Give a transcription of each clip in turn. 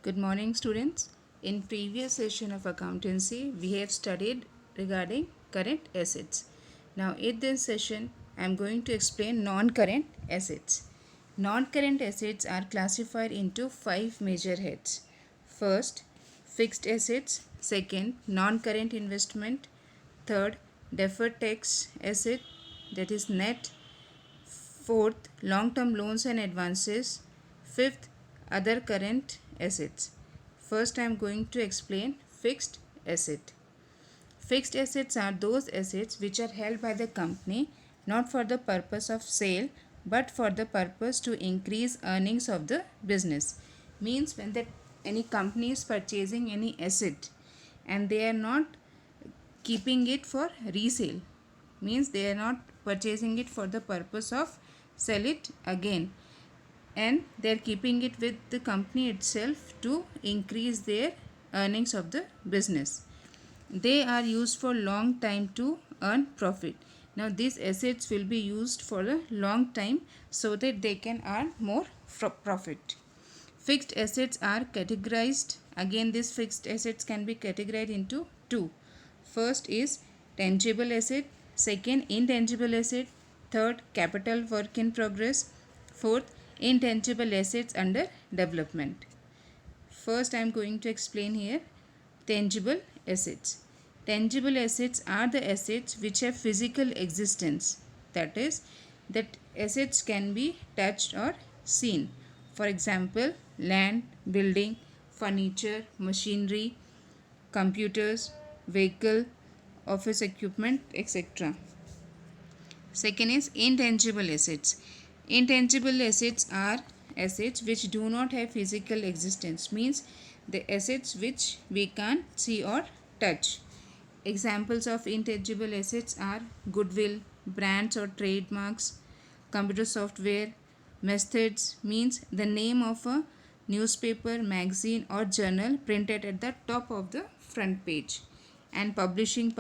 Good morning, students. In previous session of accountancy, we have studied regarding current assets. Now, in this session, I am going to explain non-current assets. Non-current assets are classified into 5 major heads. First, fixed assets. Second, non-current investment. Third, deferred tax asset, that is net. Fourth, long-term loans and advances. Fifth, other current assets. First, I am going to explain fixed asset. Fixed assets are those assets which are held by the company not for the purpose of sale but for the purpose to increase earnings of the business. Means when any company is purchasing any asset and they are not keeping it for resale, means they are not purchasing it for the purpose of sell it again, and they are keeping it with the company itself to increase their earnings of the business. They are used for long time to earn profit. Now these assets will be used for a long time so that they can earn more profit. Fixed assets are categorized. Again, these fixed assets can be categorized into two. First is tangible asset, second intangible asset, third capital work in progress, fourth intangible assets under development. First, I am going to explain here tangible assets. Tangible assets are the assets which have physical existence. That is, that assets can be touched or seen. For example, land, building, furniture, machinery, computers, vehicle, office equipment, etc. Second is intangible assets. Intangible assets are assets which do not have physical existence, means the assets which we can't see or touch. Examples of intangible assets are goodwill, brands or trademarks, computer software, methods, means the name of a newspaper, magazine or journal printed at the top of the front page. And publishing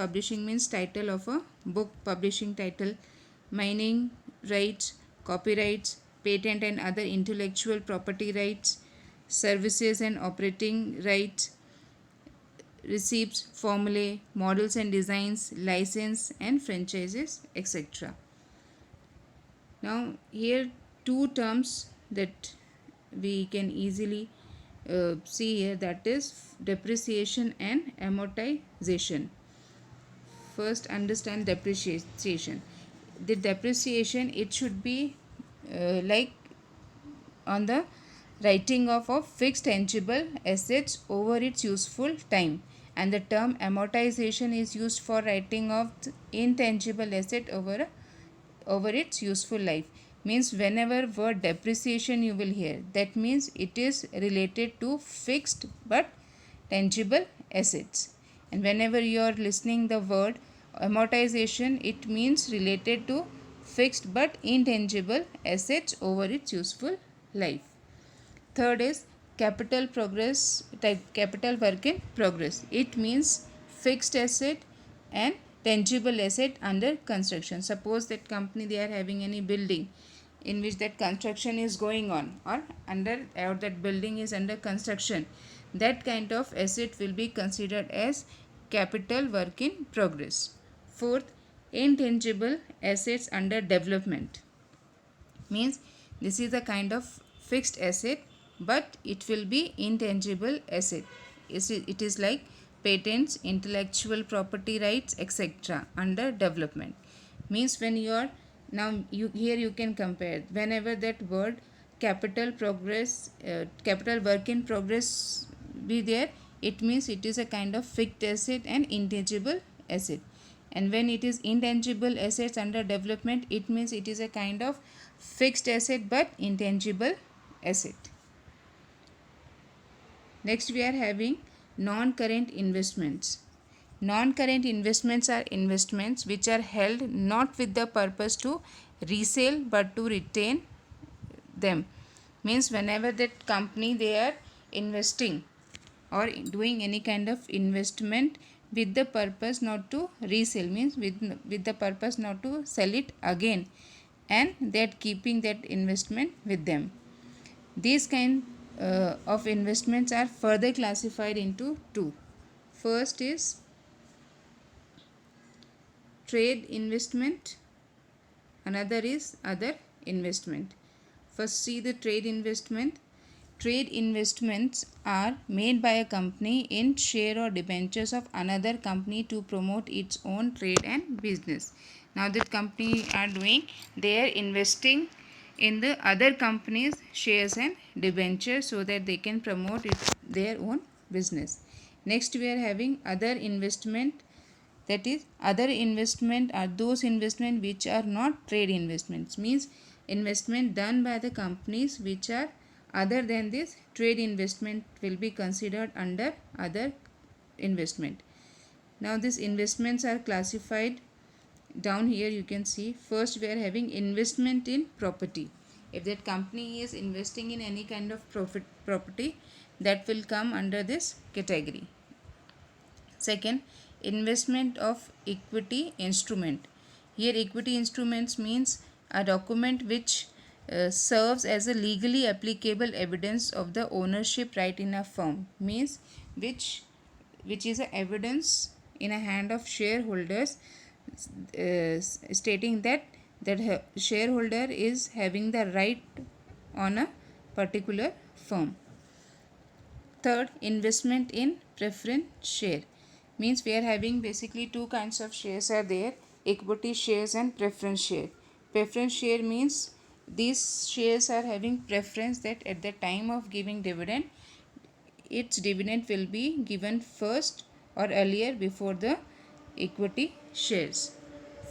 means title of a book, publishing title. Mining rights, copyrights, patent and other intellectual property rights, services and operating rights, receipts, formulae, models and designs, license and franchises, etc. Now here two terms that we can easily see here, that is depreciation and amortization. First, understand depreciation. The depreciation, it should be like on the writing off of fixed tangible assets over its useful time, and the term amortization is used for writing off intangible asset over its useful life. Means whenever word depreciation you will hear, that means it is related to fixed but tangible assets. And whenever you are listening the word amortization, it means related to fixed but intangible assets over its useful life. Third is capital work in progress. It means fixed asset and tangible asset under construction. Suppose that company, they are having any building in which that construction is going on, or that building is under construction. That kind of asset will be considered as capital work in progress. Fourth, intangible assets under development, means this is a kind of fixed asset but it will be intangible asset. It is like patents, intellectual property rights, etc. under development. Means when you are now, here you can compare whenever that word capital work in progress be there, it means it is a kind of fixed asset and intangible asset. And when it is intangible assets under development, it means it is a kind of fixed asset but intangible asset. Next, we are having non-current investments. Non-current investments are investments which are held not with the purpose to resale but to retain them. Means whenever that company, they are investing or doing any kind of investment with the purpose not to resell, means with the purpose not to sell it again, and they are keeping that investment with them. These kind of investments are further classified into two. First is trade investment, another is other investment. First, see the trade investment. Trade investments are made by a company in share or debentures of another company to promote its own trade and business. Now that company are doing, they are investing in the other company's shares and debentures so that they can promote their own business. Next, we are having other investment. That is, other investment are those investment which are not trade investments, means investment done by the companies which are other than this trade investment will be considered under other investment. Now these investments are classified down here. You can see first we are having investment in property. If that company is investing in any kind of property, that will come under this category. Second, investment of equity instrument. Here equity instruments means a document which serves as a legally applicable evidence of the ownership right in a firm, means which is a evidence in a hand of shareholders stating that shareholder is having the right on a particular firm. Third, investment in preference share, means we are having basically two kinds of shares are there, equity shares and preference share. Preference share means these shares are having preference that at the time of giving dividend, its dividend will be given first or earlier before the equity shares.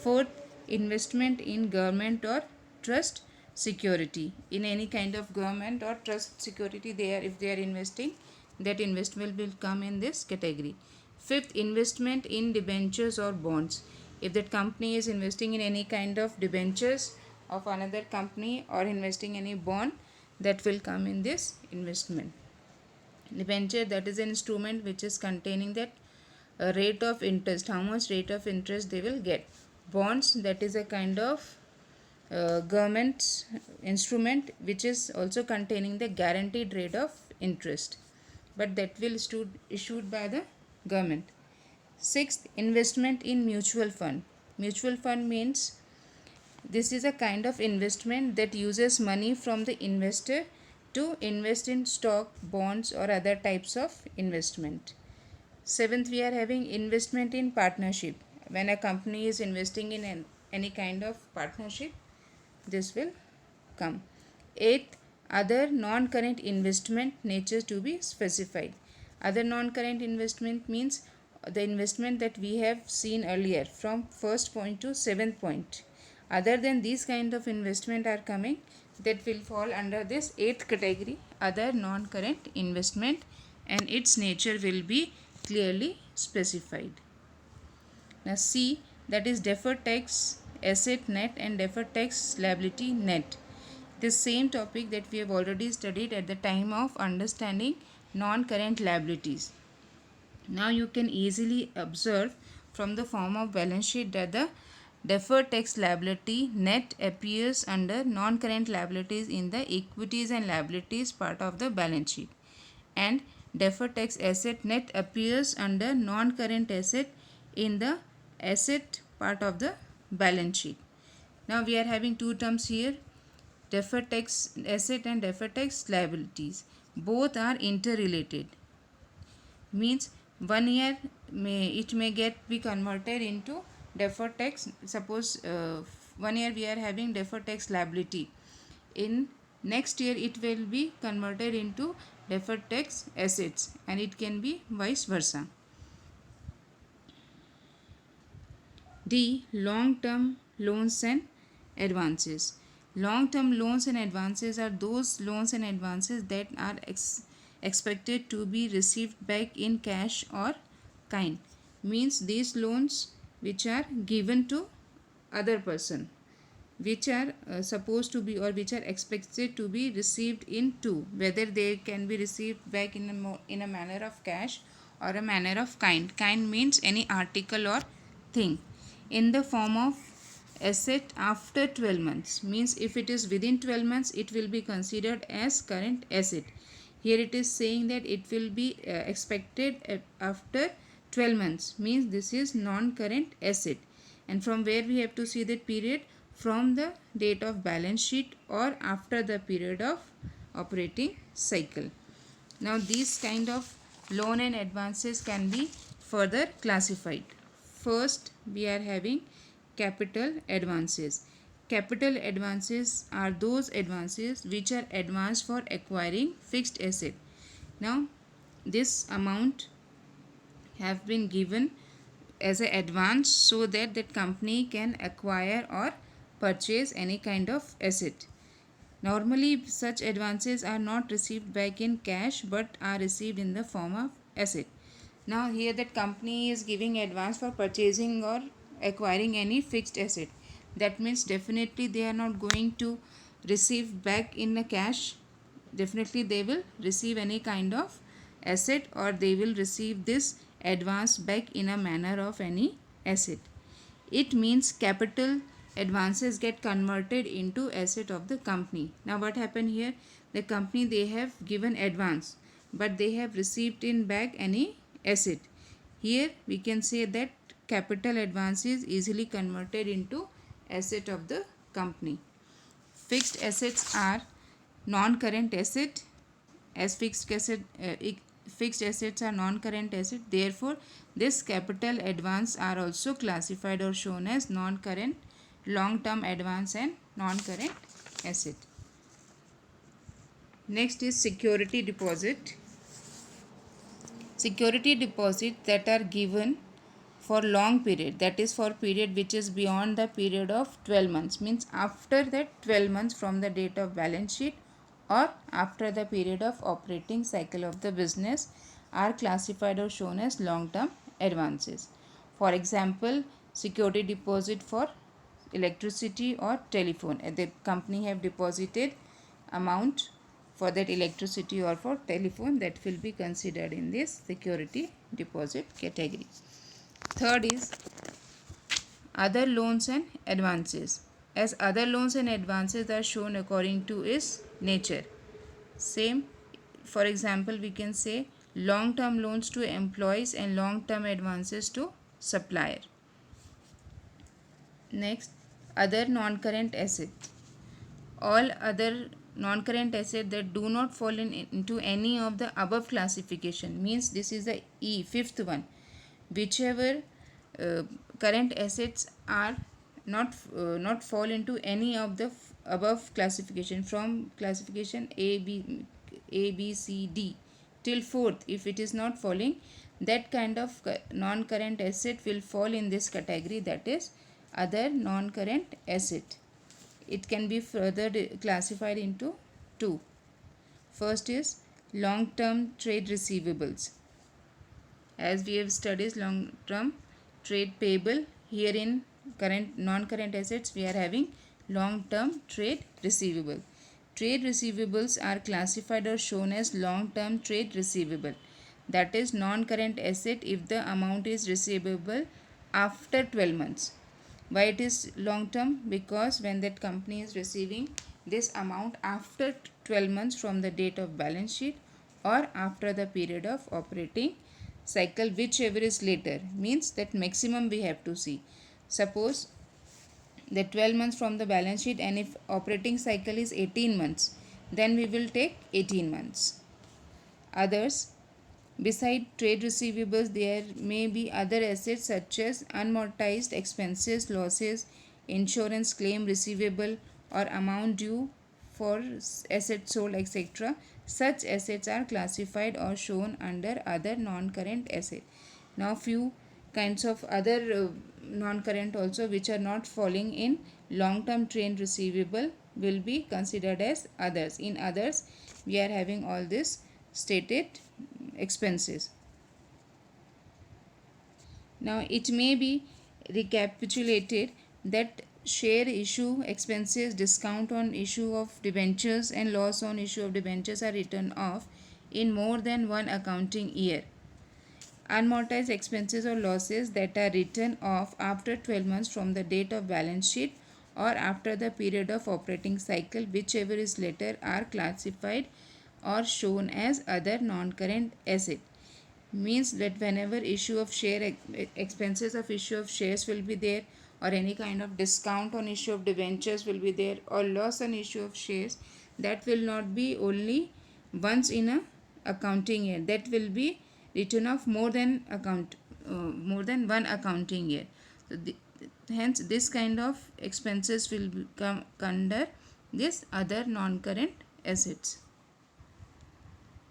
Fourth, investment in government or trust security. In any kind of government or trust security, if they are investing, that investment will come in this category. Fifth, investment in debentures or bonds. If that company is investing in any kind of debentures of another company or investing any bond, that will come in this investment. Debenture, that is an instrument which is containing that rate of interest, how much rate of interest they will get. Bonds, that is a kind of government instrument which is also containing the guaranteed rate of interest, but that will issued by the government. Sixth, investment in mutual fund. Mutual fund means this is a kind of investment that uses money from the investor to invest in stock, bonds or other types of investment. Seventh, we are having investment in partnership. When a company is investing in any kind of partnership, this will come. Eighth, other non-current investment nature to be specified. Other non-current investment means the investment that we have seen earlier from first point to seventh point. Other than these kind of investment are coming, that will fall under this eighth category, other non-current investment, and its nature will be clearly specified. Now C, that is deferred tax asset net and deferred tax liability net. The same topic that we have already studied at the time of understanding non-current liabilities. Now you can easily observe from the form of balance sheet that the deferred tax liability net appears under non-current liabilities in the equities and liabilities part of the balance sheet, and deferred tax asset net appears under non-current asset in the asset part of the balance sheet. Now we are having two terms here, deferred tax asset and deferred tax liabilities. Both are interrelated, means 1 year it may be converted into deferred tax. Suppose 1 year we are having deferred tax liability, in next year it will be converted into deferred tax assets, and it can be vice versa. D, long term loans and advances. Long term loans and advances are those loans and advances that are expected to be received back in cash or kind, means these loans which are given to other person, which are supposed to be or which are expected to be received in two, whether they can be received back in a manner of cash or a manner of kind. Kind means any article or thing in the form of asset after 12 months, means if it is within 12 months it will be considered as current asset. Here it is saying that it will be expected after 12 months, means this is non-current asset. And from where we have to see that period? From the date of balance sheet or after the period of operating cycle. Now these kind of loan and advances can be further classified. First we are having capital advances. Capital advances are those advances which are advanced for acquiring fixed asset. Now this amount have been given as an advance so that that company can acquire or purchase any kind of asset. Normally, such advances are not received back in cash but are received in the form of asset. Now, here that company is giving advance for purchasing or acquiring any fixed asset. That means definitely they are not going to receive back in a cash. Definitely they will receive any kind of asset, or they will receive this advance back in a manner of any asset. It means capital advances get converted into asset of the company. Now what happened here? The company, they have given advance but they have received in back any asset. Here we can say that capital advance is easily converted into asset of the company. Fixed assets are non-current asset. As fixed assets are non-current asset, therefore this capital advance are also classified or shown as non-current long-term advance and non-current asset. Next is security deposit. Security deposits that are given for long period, that is for period which is beyond the period of 12 months, means after that 12 months from the date of balance sheet or after the period of operating cycle of the business, are classified or shown as long term advances. For example, security deposit for electricity or telephone. The company have deposited amount for that electricity or for telephone, that will be considered in this security deposit category. Third is other loans and advances. As other loans and advances are shown according to its nature. Same, for example, we can say long term loans to employees and long term advances to supplier. Next, other non-current assets. All other non-current assets that do not fall into any of the above classification, means this is the E, fifth one. Whichever current assets are not fall into any of the above classification, from classification A B C D till fourth, if it is not falling, that kind of non-current asset will fall in this category, that is other non-current asset. It can be further classified into two. First is long term trade receivables. As we have studied long term trade payable, here in current non-current assets we are having long term trade receivable. Trade receivables are classified or shown as long term trade receivable, that is non-current asset if the amount is receivable after 12 months. Why it is long term? Because when that company is receiving this amount after 12 months from the date of balance sheet or after the period of operating cycle, whichever is later, means that maximum we have to see. Suppose the 12 months from the balance sheet, and if operating cycle is 18 months, then we will take 18 months. Others, beside trade receivables, there may be other assets such as unamortized expenses, losses, insurance claim receivable, or amount due for assets sold, etc. Such assets are classified or shown under other non-current asset. Now few kinds of other non-current also which are not falling in long-term trade receivable will be considered as others. In others, we are having all this stated expenses. Now it may be recapitulated that share issue expenses, discount on issue of debentures, and loss on issue of debentures are written off in more than one accounting year. Unamortized expenses or losses that are written off after 12 months from the date of balance sheet or after the period of operating cycle, whichever is later, are classified or shown as other non-current asset. Means that whenever issue of share expenses of issue of shares will be there, or any kind of discount on issue of debentures will be there, or loss on issue of shares, that will not be only once in a accounting year, that will be written off more than one accounting year. So hence this kind of expenses will come under this other non-current assets.